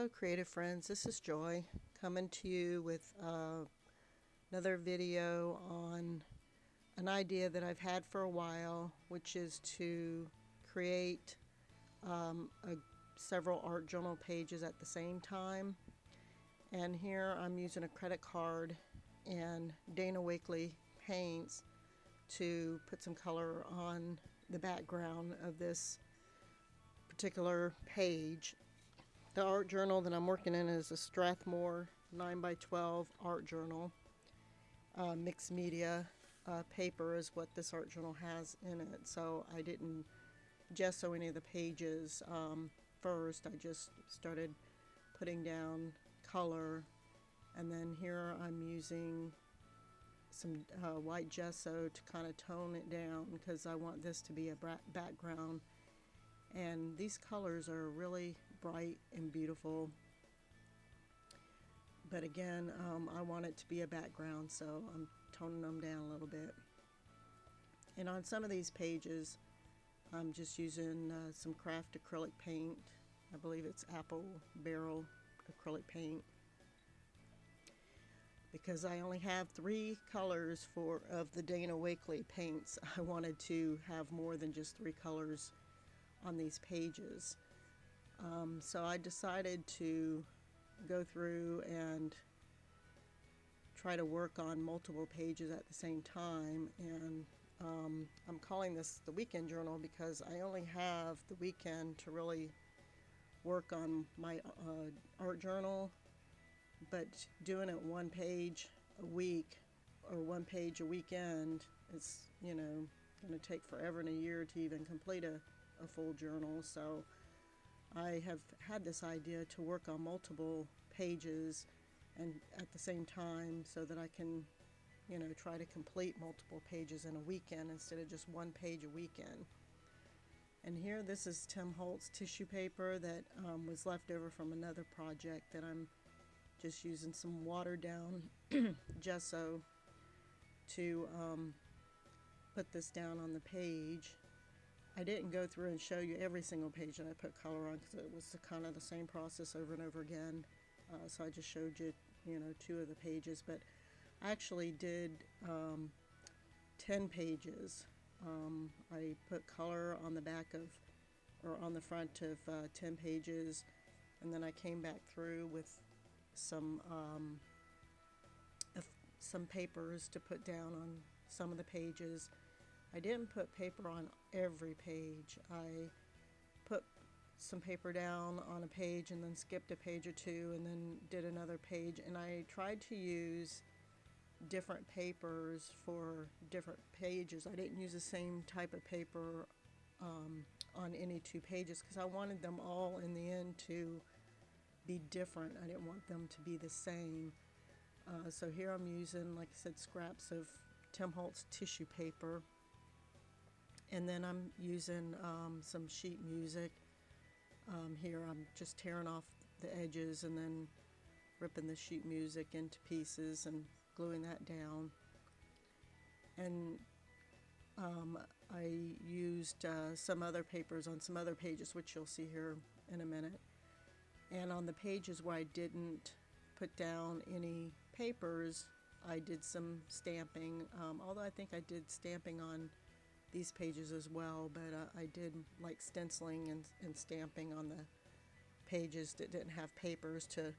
Hello creative friends, this is Joy coming to you with another video on an idea that I've had for a while, which is to create several art journal pages at the same time. And here I'm using a credit card and Dana Wakley paints to put some color on the background of this particular page. The art journal that I'm working in is a Strathmore 9x12 art journal. Mixed media paper is what this art journal has in it. So I didn't gesso any of the pages first. I just started putting down color, and then here I'm using some white gesso to kind of tone it down because I want this to be a background. And these colors are really bright and beautiful, but again, I want it to be a background, so I'm toning them down a little bit. And on some of these pages I'm just using some craft acrylic paint. I believe it's apple barrel acrylic paint, because I only have 3 colors of the Dana Wakley paints. I wanted to have more than just 3 colors on these pages. So I decided to go through and try to work on multiple pages at the same time, and I'm calling this the weekend journal because I only have the weekend to really work on my art journal. But doing it 1 page a week or 1 page a weekend is, going to take forever and a year to even complete a full journal. So I have had this idea to work on multiple pages and at the same time, so that I can try to complete multiple pages in a weekend instead of just 1 page a weekend. And here, this is Tim Holtz tissue paper that was left over from another project that I'm just using some watered down gesso to put this down on the page. I didn't go through and show you every single page that I put color on because it was kind of the same process over and over again. So I just showed you, 2 of the pages, but I actually did 10 pages. I put color on the back of, or on the front of 10 pages, and then I came back through with some papers to put down on some of the pages. I didn't put paper on every page. I put some paper down on a page and then skipped a page or 2 and then did another page, and I tried to use different papers for different pages. I didn't use the same type of paper on any 2 pages because I wanted them all in the end to be different. I didn't want them to be the same. So here I'm using, like I said, scraps of Tim Holtz tissue paper, and then I'm using some sheet music. Here I'm just tearing off the edges and then ripping the sheet music into pieces and gluing that down. And I used some other papers on some other pages, which you'll see here in a minute. And on the pages where I didn't put down any papers, I did some stamping, although I think I did stamping on these pages as well, but I did like stenciling and stamping on the pages that didn't have papers to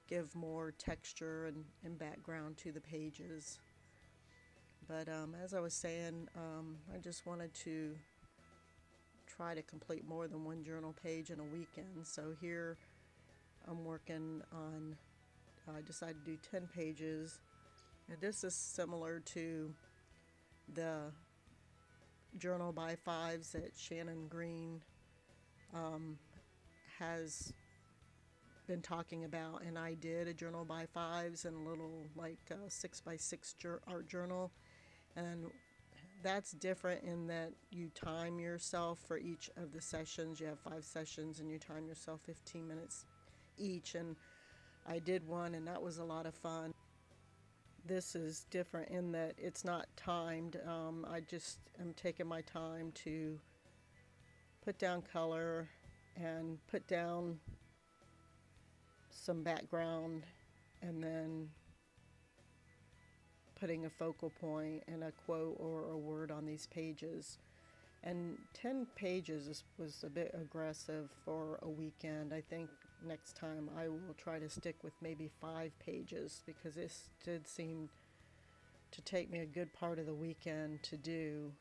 give more texture and background to the pages. But as I was saying, I just wanted to try to complete more than 1 journal page in a weekend. So here I'm working on, I decided to do 10 pages, and this is similar to the journal by 5s that Shannon Green has been talking about, and I did a journal by 5s and a little like 6x6 art journal, and that's different in that you time yourself for each of the sessions. You have 5 sessions and you time yourself 15 minutes each, and I did one and that was a lot of fun. This is different in that it's not timed. I just am taking my time to put down color and put down some background and then putting a focal point and a quote or a word on these pages. And 10 pages was a bit aggressive for a weekend. I think next time I will try to stick with maybe 5 pages, because this did seem to take me a good part of the weekend to do.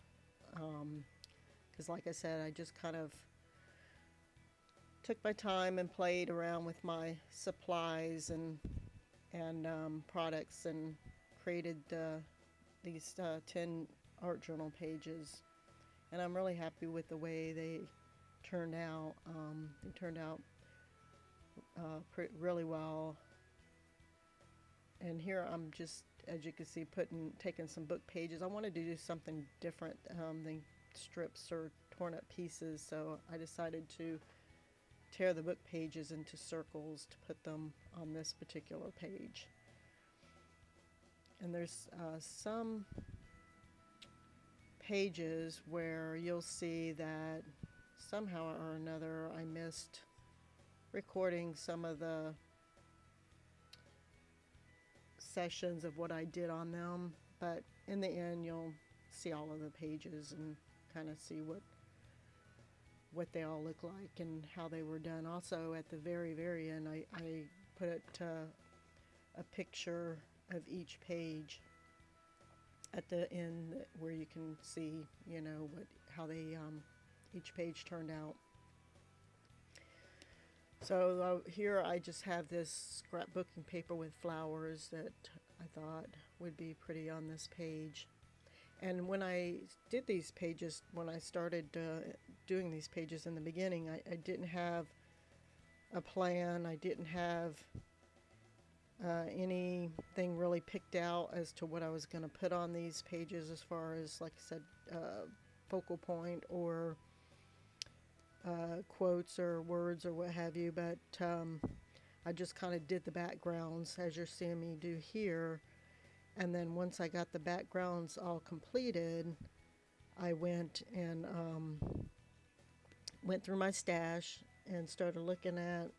Because like I said, I just kind of took my time and played around with my supplies and products, and created these 10 art journal pages. And I'm really happy with the way they turned out. They turned out really well. And here I'm just, as you can see, taking some book pages. I wanted to do something different than strips or torn up pieces, so I decided to tear the book pages into circles to put them on this particular page. And there's some pages where you'll see that somehow or another I missed recording some of the sessions of what I did on them, but in the end you'll see all of the pages and kind of see what they all look like and how they were done. Also at the very end I put a picture of each page at the end where you can see, how they each page turned out. So here I just have this scrapbooking paper with flowers that I thought would be pretty on this page. And when I did these pages, when I started doing these pages in the beginning, I didn't have a plan. I didn't have anything really picked out as to what I was going to put on these pages, as far as, like I said, focal point or quotes or words or what have you. But I just kind of did the backgrounds as you're seeing me do here. And then once I got the backgrounds all completed, I went and went through my stash and started looking at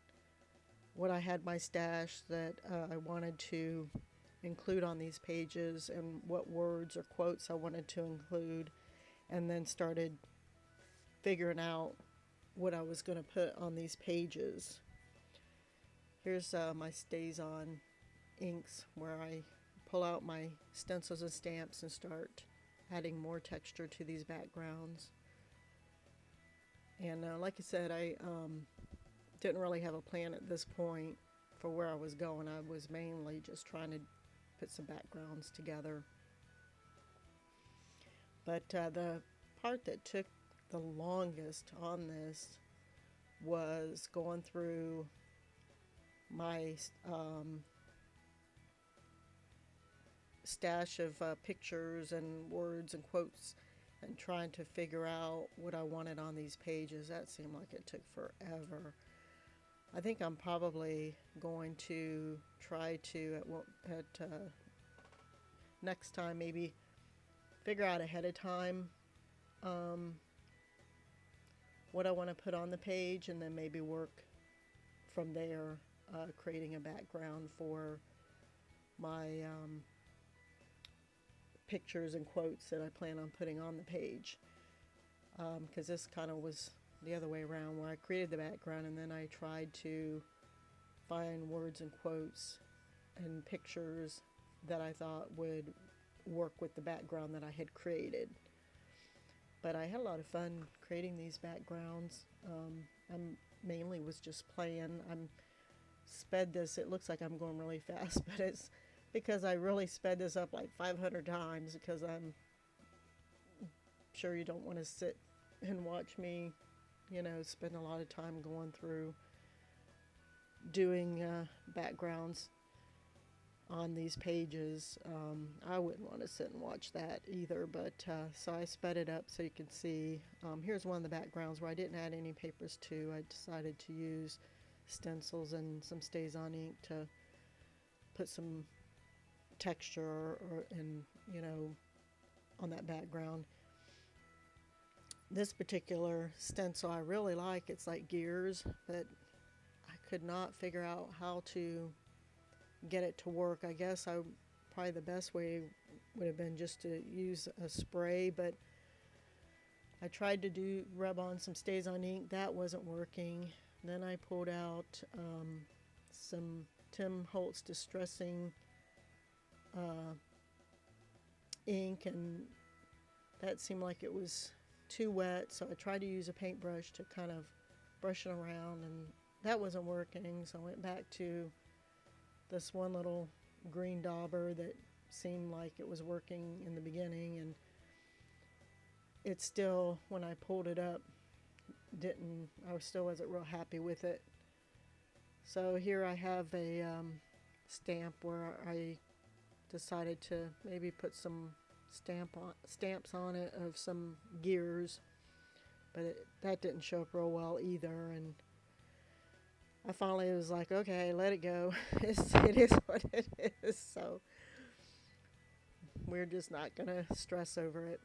what I had my stash that I wanted to include on these pages, and what words or quotes I wanted to include, and then started figuring out what I was going to put on these pages. Here's my StazOn inks, where I pull out my stencils and stamps and start adding more texture to these backgrounds. And like I said, I didn't really have a plan at this point for where I was going. I was mainly just trying to put some backgrounds together. But the part that took the longest on this was going through my stash of pictures and words and quotes, and trying to figure out what I wanted on these pages. That seemed like it took forever. I think I'm probably going to try to at next time maybe figure out ahead of time what I want to put on the page, and then maybe work from there, creating a background for my pictures and quotes that I plan on putting on the page. Because this kind of was the other way around, where I created the background and then I tried to find words and quotes and pictures that I thought would work with the background that I had created. But I had a lot of fun creating these backgrounds. I mainly was just playing. I'm sped this. It looks like I'm going really fast, but it's because I really sped this up like 500 times, because I'm sure you don't want to sit and watch me, spend a lot of time going through doing backgrounds on these pages. I wouldn't want to sit and watch that either, but so I sped it up so you can see. Here's one of the backgrounds where I didn't add any papers to. I decided to use stencils and some StazOn ink to put some texture on that background. This particular stencil I really like. It's like gears, but I could not figure out how to get it to work. I guess probably the best way would have been just to use a spray, but I tried to rub on some Stays On ink. That wasn't working. Then I pulled out some Tim Holtz Distressing ink, and that seemed like it was too wet, so I tried to use a paintbrush to kind of brush it around, and that wasn't working. So I went back to this one little green dauber that seemed like it was working in the beginning, and it still, when I pulled it up, I still wasn't real happy with it. So here I have a stamp where I decided to maybe put some stamps on it of some gears, but that didn't show up real well either, and I finally was like, okay, let it go. It is what it is, so we're just not going to stress over it.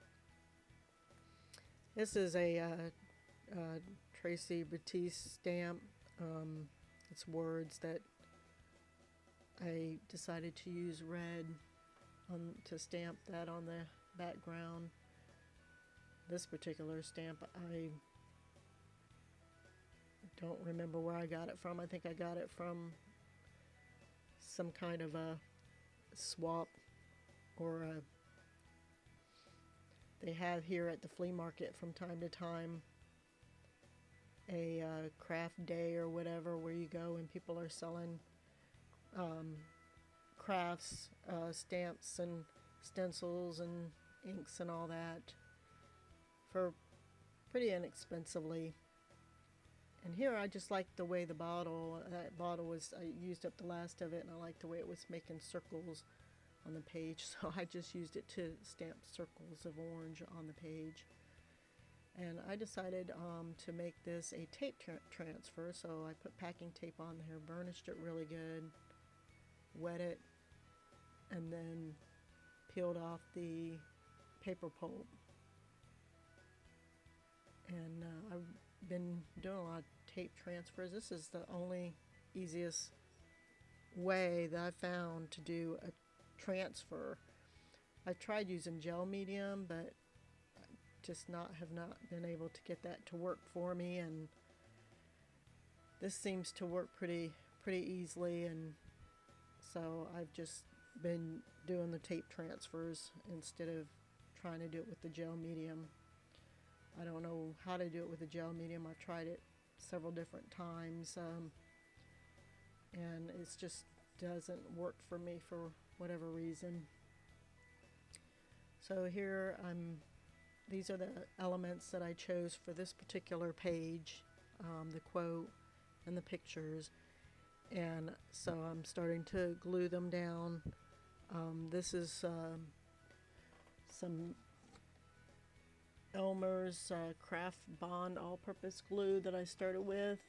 This is a Tracy Batiste stamp. It's words that I decided to use red to stamp that on the background. This particular stamp, I don't remember where I got it from. I think I got it from some kind of a swap, or they have here at the flea market from time to time a craft day or whatever, where you go and people are selling crafts, stamps and stencils and inks and all that for pretty inexpensively. And here I just liked the way that bottle was, I used up the last of it, and I liked the way it was making circles on the page, so I just used it to stamp circles of orange on the page. And I decided to make this a tape transfer, so I put packing tape on there, burnished it really good, wet it, and then peeled off the paper pulp. And I've been doing a lot of tape transfers. This is the only easiest way that I found to do a transfer. I've tried using gel medium, but have not been able to get that to work for me, and this seems to work pretty easily, and so I've just been doing the tape transfers instead of trying to do it with the gel medium. I don't know how to do it with the gel medium. I've tried it several different times, and it just doesn't work for me for whatever reason. So here these are the elements that I chose for this particular page, the quote and the pictures, and so I'm starting to glue them down. This is some Elmer's Craft Bond all-purpose glue that I started with,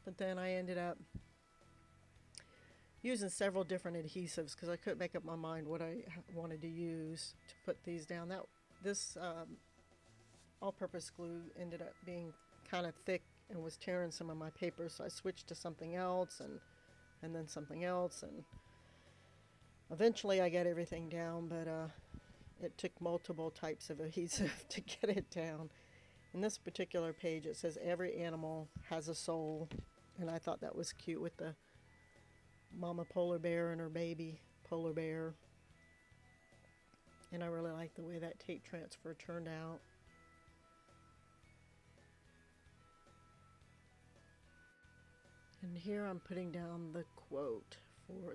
but then I ended up using several different adhesives because I couldn't make up my mind what I wanted to use to put these down. This all-purpose glue ended up being kind of thick and was tearing some of my paper, so I switched to something else and then something else, and eventually I got everything down, but it took multiple types of adhesive to get it down. In this particular page it says every animal has a soul, and I thought that was cute with the mama polar bear and her baby polar bear. And I really like the way that tape transfer turned out. And here I'm putting down the quote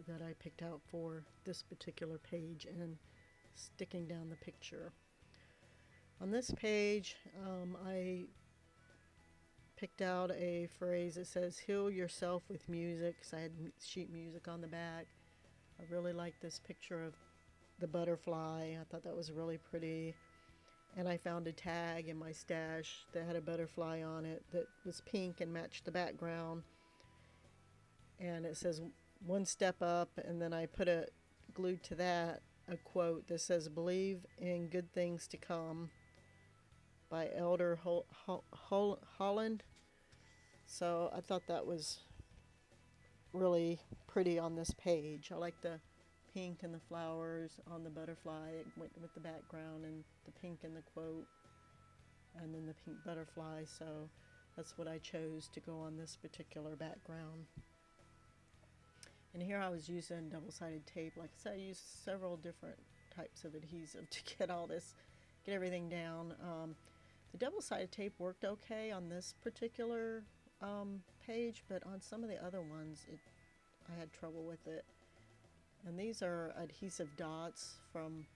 that I picked out for this particular page and sticking down the picture. On this page, I picked out a phrase that says, "Heal yourself with music," because I had sheet music on the back. I really like this picture of the butterfly. I thought that was really pretty, and I found a tag in my stash that had a butterfly on it that was pink and matched the background, and it says "one step up," and then I glued to that a quote that says "believe in good things to come" by Elder Holland. So I thought that was really pretty on this page. I like the pink and the flowers on the butterfly. It went with the background, and the pink and the quote, and then the pink butterfly. So that's what I chose to go on this particular background. And here I was using double-sided tape. Like I said, I used several different types of adhesive to get everything down. The double-sided tape worked okay on this particular page, but on some of the other ones, I had trouble with it. And these are adhesive dots from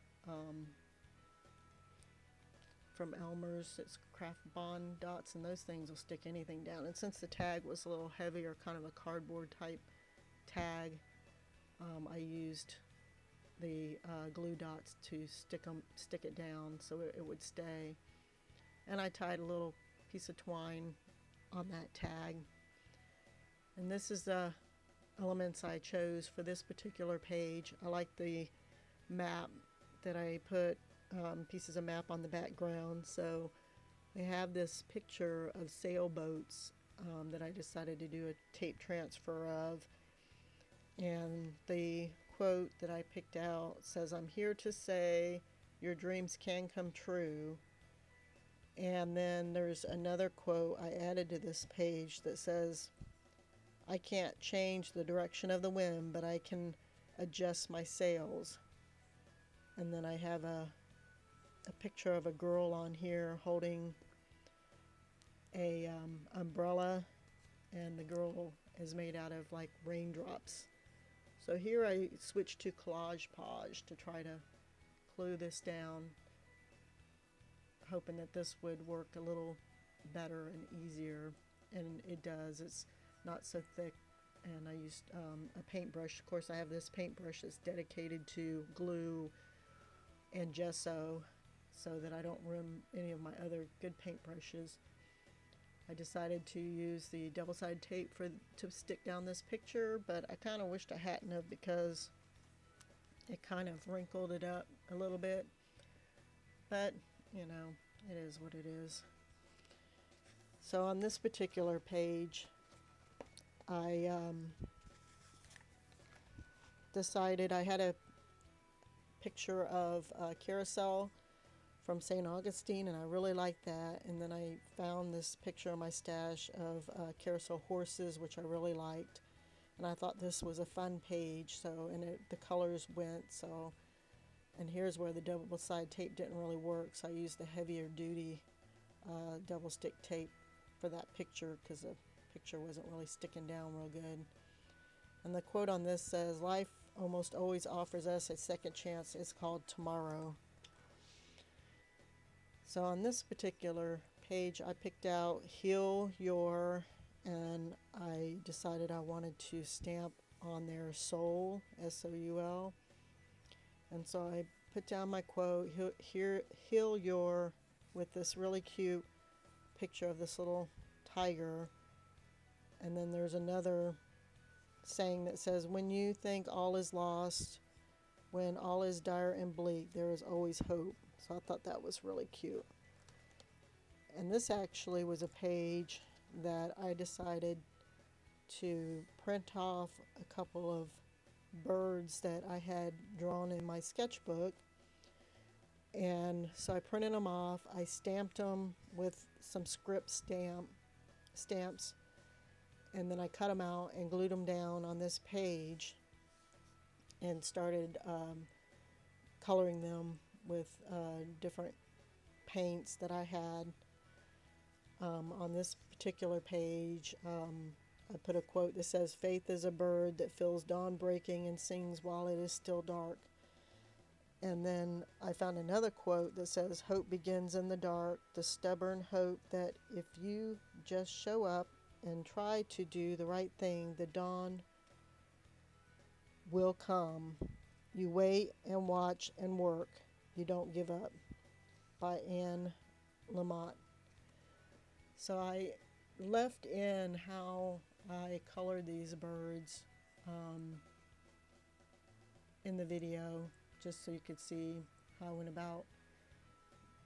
Elmer's. It's Craft Bond dots, and those things will stick anything down. And since the tag was a little heavier, kind of a cardboard type tag, I used the glue dots to stick it down so it would stay. And I tied a little piece of twine on that tag. And this is the elements I chose for this particular page. I like the map that I put pieces of map on the background. So I have this picture of sailboats that I decided to do a tape transfer of. And the quote that I picked out says, "I'm here to say your dreams can come true." And then there's another quote I added to this page that says, "I can't change the direction of the wind, but I can adjust my sails." And then I have a picture of a girl on here holding a umbrella, and the girl is made out of like raindrops. So here I switched to Collage Page to try to glue this down, hoping that this would work a little better and easier, and it does. It's not so thick, and I used a paintbrush. Of course, I have this paintbrush that's dedicated to glue and gesso so that I don't ruin any of my other good paintbrushes. I decided to use the double-sided tape to stick down this picture, but I kind of wished I hadn't have, because it kind of wrinkled it up a little bit. But, you know, it is what it is. So on this particular page, I decided I had a picture of a carousel from St. Augustine, and I really liked that. And then I found this picture in my stash of carousel horses, which I really liked. And I thought this was a fun page, so, and the colors went, so. And here's where the double-sided tape didn't really work, so I used the heavier duty double stick tape for that picture, because the picture wasn't really sticking down real good. And the quote on this says, "Life almost always offers us a second chance. It's called tomorrow." So on this particular page, I picked out "Heal Your," and I decided I wanted to stamp on there "Soul," S-O-U-L. And so I put down my quote, "Heal Your," with this really cute picture of this little tiger. And then there's another saying that says, "When you think all is lost, when all is dire and bleak, there is always hope." So I thought that was really cute. And this actually was a page that I decided to print off a couple of birds that I had drawn in my sketchbook. And so I printed them off. I stamped them with some script stamps, and then I cut them out and glued them down on this page and started coloring them with different paints that I had. On this particular page, I put a quote that says, "Faith is a bird that feels dawn breaking and sings while it is still dark." And then I found another quote that says, "Hope begins in the dark, the stubborn hope that if you just show up and try to do the right thing, the dawn will come. You wait and watch and work. You don't give up," by Anne Lamott. So I left in how I colored these birds in the video, just so you could see how I went about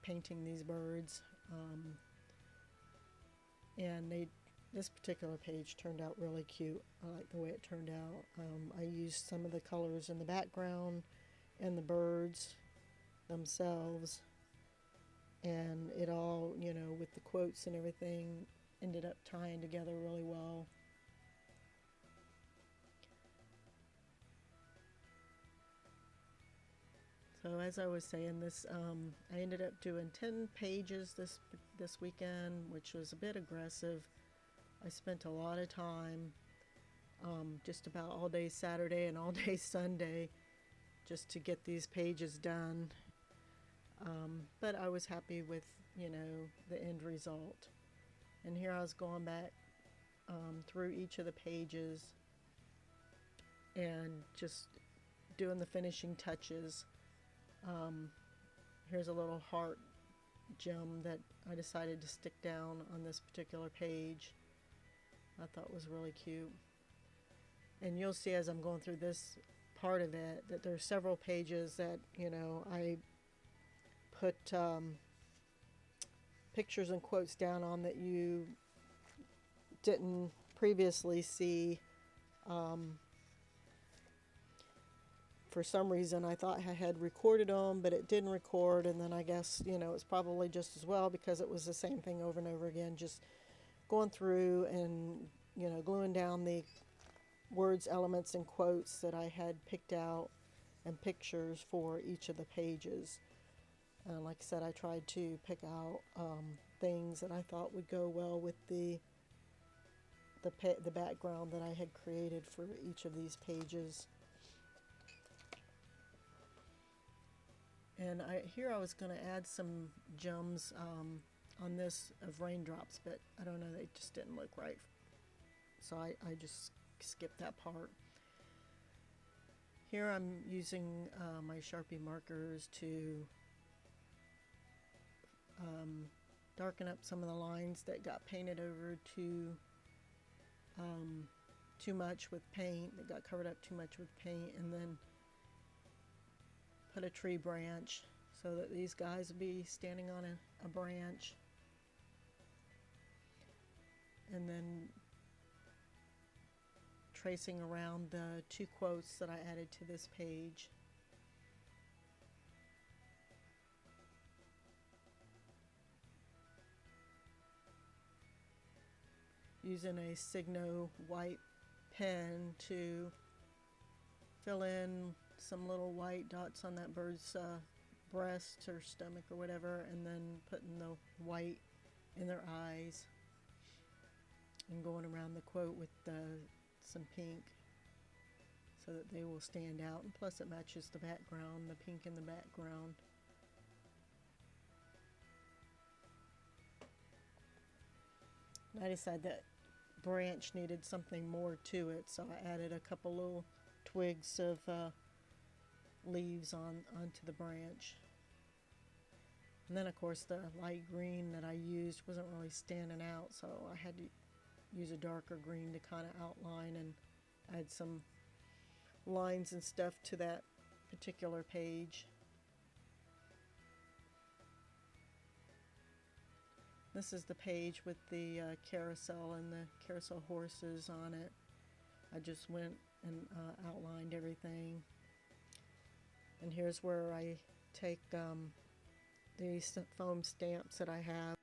painting these birds. And this particular page turned out really cute. I like the way it turned out. I used some of the colors in the background and the birds themselves, and it all, you know, with the quotes and everything, ended up tying together really well. So as I was saying, I ended up doing 10 pages this weekend, which was a bit aggressive. I spent a lot of time, just about all day Saturday and all day Sunday, just to get these pages done. But I was happy with, you know, the end result. And here I was going back through each of the pages and just doing the finishing touches. Here's a little heart gem that I decided to stick down on this particular page. I thought was really cute. And you'll see as I'm going through this part of it that there's several pages that, you know, I put pictures and quotes down on that you didn't previously see. For some reason I thought I had recorded them, but it didn't record, and then I guess, you know, it's probably just as well because it was the same thing over and over again, just going through and, you know, gluing down the words, elements, and quotes that I had picked out and pictures for each of the pages. Like I said, I tried to pick out things that I thought would go well with the background that I had created for each of these pages. And here I was going to add some gems on this of raindrops, but I don't know, they just didn't look right. So I just skipped that part. Here I'm using my Sharpie markers to darken up some of the lines that got painted over too much with paint, that got covered up too much with paint, and then put a tree branch so that these guys would be standing on a branch, and then tracing around the 2 quotes that I added to this page. Using a Signo white pen to fill in some little white dots on that bird's breast or stomach or whatever, and then putting the white in their eyes and going around the quote with some pink so that they will stand out, and plus it matches the background, the pink in the background. And I decided that branch needed something more to it, so I added a couple little twigs of leaves onto the branch. And then of course the light green that I used wasn't really standing out, so I had to use a darker green to kind of outline and add some lines and stuff to that particular page. This is the page with the carousel and the carousel horses on it. I just went and outlined everything. And here's where I take these foam stamps that I have.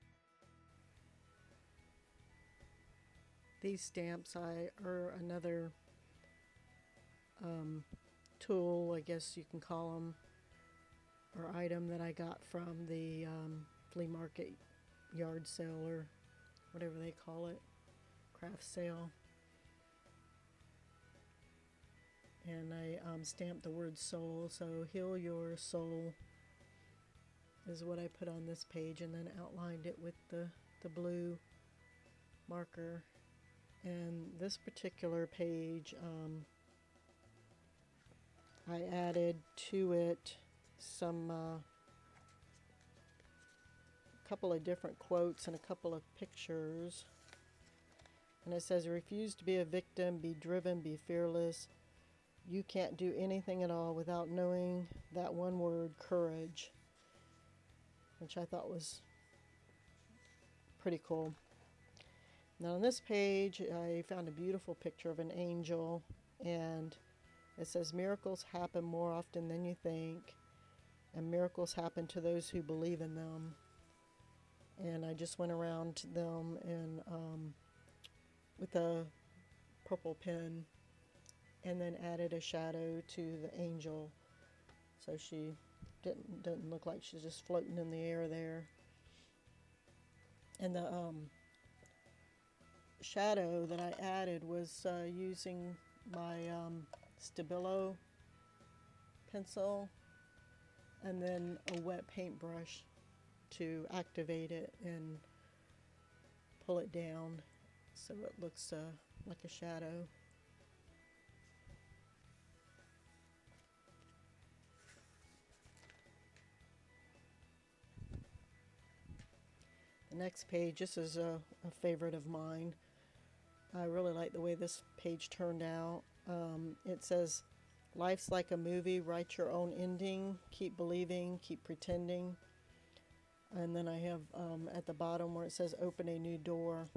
These stamps are another tool, I guess you can call them, or item that I got from the flea market yard sale, or whatever they call it, craft sale. And I stamped the word soul, so heal your soul is what I put on this page, and then outlined it with the blue marker. And this particular page, I added to it some couple of different quotes and a couple of pictures. And it says, refuse to be a victim, be driven, be fearless. You can't do anything at all without knowing that one word, courage, which I thought was pretty cool. Now on this page, I found a beautiful picture of an angel, and it says, miracles happen more often than you think, and miracles happen to those who believe in them. And I just went around them and with a purple pen, and then added a shadow to the angel, so she didn't look like she's just floating in the air there. And the shadow that I added was using my Stabilo pencil and then a wet paintbrush to activate it and pull it down so it looks like a shadow. The next page, this is a favorite of mine. I really like the way this page turned out. It says, life's like a movie, write your own ending, keep believing, keep pretending. And then I have at the bottom where it says open a new door.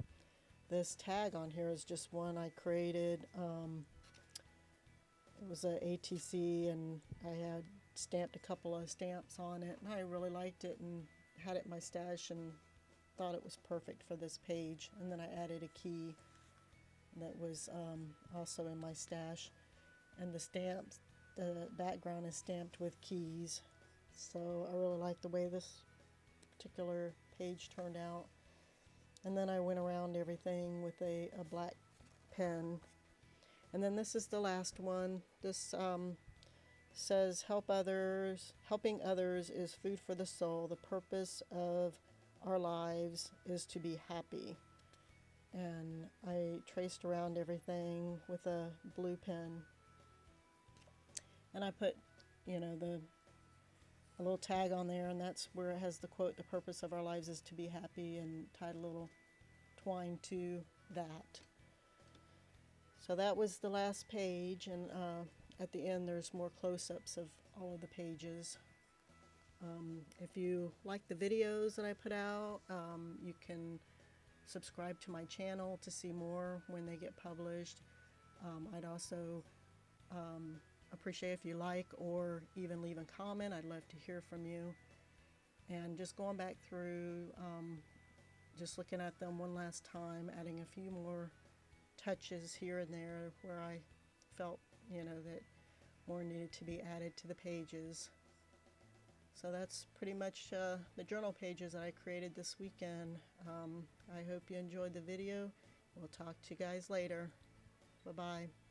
This tag on here is just one I created. It was a ATC, and I had stamped a couple of stamps on it, and I really liked it and had it in my stash and thought it was perfect for this page. And then I added a key that was also in my stash, and the stamps, the background is stamped with keys. So I really like the way this particular page turned out. And then I went around everything with a black pen. And then this is the last one. This says, helping others is food for the soul. The purpose of our lives is to be happy. And I traced around everything with a blue pen. And I put, a little tag on there, and that's where it has the quote, the purpose of our lives is to be happy, and tied a little twine to that. So that was the last page, and at the end there's more close-ups of all of the pages. If you like the videos that I put out, you can subscribe to my channel to see more when they get published. I'd also appreciate if you like or even leave a comment. I'd love to hear from you. And just going back through, just looking at them one last time, adding a few more touches here and there where I felt, that more needed to be added to the pages. So that's pretty much the journal pages that I created this weekend. I hope you enjoyed the video. We'll talk to you guys later. Bye-bye.